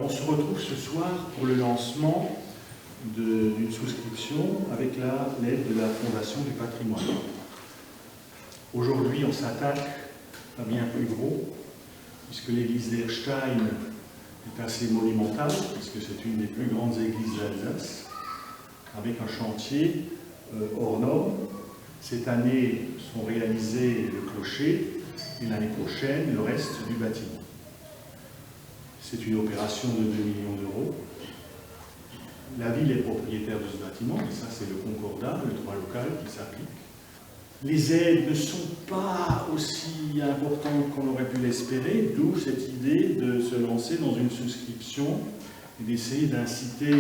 On se retrouve ce soir pour le lancement d'une souscription avec l'aide de la Fondation du patrimoine. Aujourd'hui, on s'attaque à bien plus gros, puisque l'église d'Erstein est assez monumentale, puisque c'est une des plus grandes églises d'Alsace, avec un chantier hors norme. Cette année sont réalisés le clocher et l'année prochaine le reste du bâtiment. C'est une opération de 2 millions d'euros. La ville est propriétaire de ce bâtiment, et ça c'est le concordat, le droit local qui s'applique. Les aides ne sont pas aussi importantes qu'on aurait pu l'espérer, d'où cette idée de se lancer dans une souscription et d'essayer d'inciter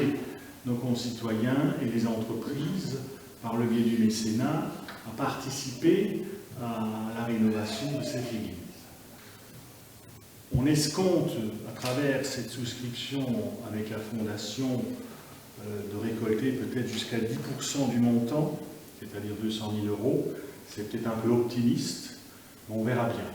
nos concitoyens et les entreprises, par le biais du mécénat, à participer à la rénovation de cette église. On escompte, à travers cette souscription avec la Fondation, de récolter peut-être jusqu'à 10% du montant, c'est-à-dire 200 000 euros. C'est peut-être un peu optimiste, mais on verra bien.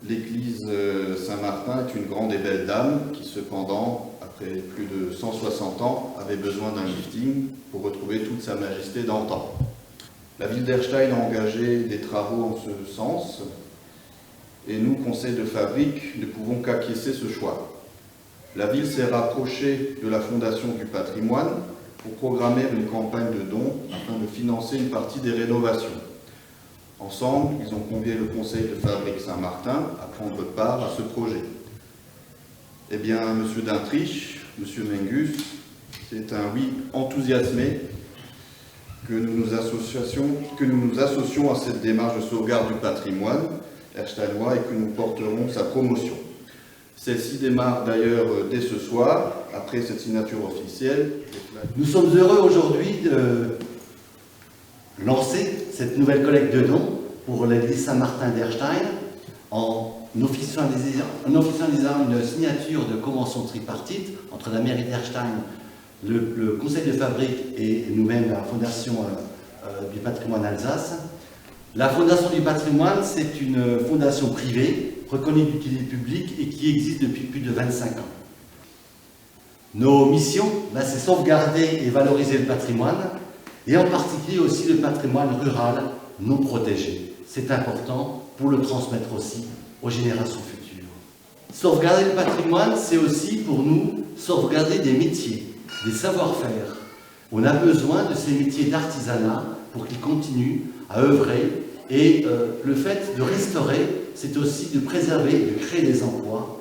L'église Saint-Martin est une grande et belle dame qui, cependant, après plus de 160 ans, avait besoin d'un lifting pour retrouver toute sa majesté d'antan. La ville d'Erstein a engagé des travaux en ce sens, et nous, conseil de fabrique, ne pouvons qu'acquiescer ce choix. La ville s'est rapprochée de la Fondation du patrimoine pour programmer une campagne de dons afin de financer une partie des rénovations. Ensemble, ils ont convié le conseil de fabrique Saint-Martin à prendre part à ce projet. Eh bien, M. Dintrich, M. Mengus, c'est un oui enthousiasmé que nous nous associons à cette démarche de sauvegarde du patrimoine ersteinois et que nous porterons sa promotion. Celle-ci démarre d'ailleurs dès ce soir, après cette signature officielle. Nous sommes heureux aujourd'hui de lancer cette nouvelle collecte de dons pour l'église Saint-Martin d'Erstein en officialisant une signature de convention tripartite entre la mairie d'Erstein, le conseil de fabrique et nous-mêmes, la Fondation du patrimoine Alsace. La Fondation du patrimoine, c'est une fondation privée, reconnue d'utilité publique et qui existe depuis plus de 25 ans. Nos missions, c'est sauvegarder et valoriser le patrimoine, et en particulier aussi le patrimoine rural non protégé. C'est important pour le transmettre aussi aux générations futures. Sauvegarder le patrimoine, c'est aussi pour nous sauvegarder des métiers, des savoir-faire. On a besoin de ces métiers d'artisanat pour qu'ils continuent à œuvrer, et le fait de restaurer, c'est aussi de préserver, de créer des emplois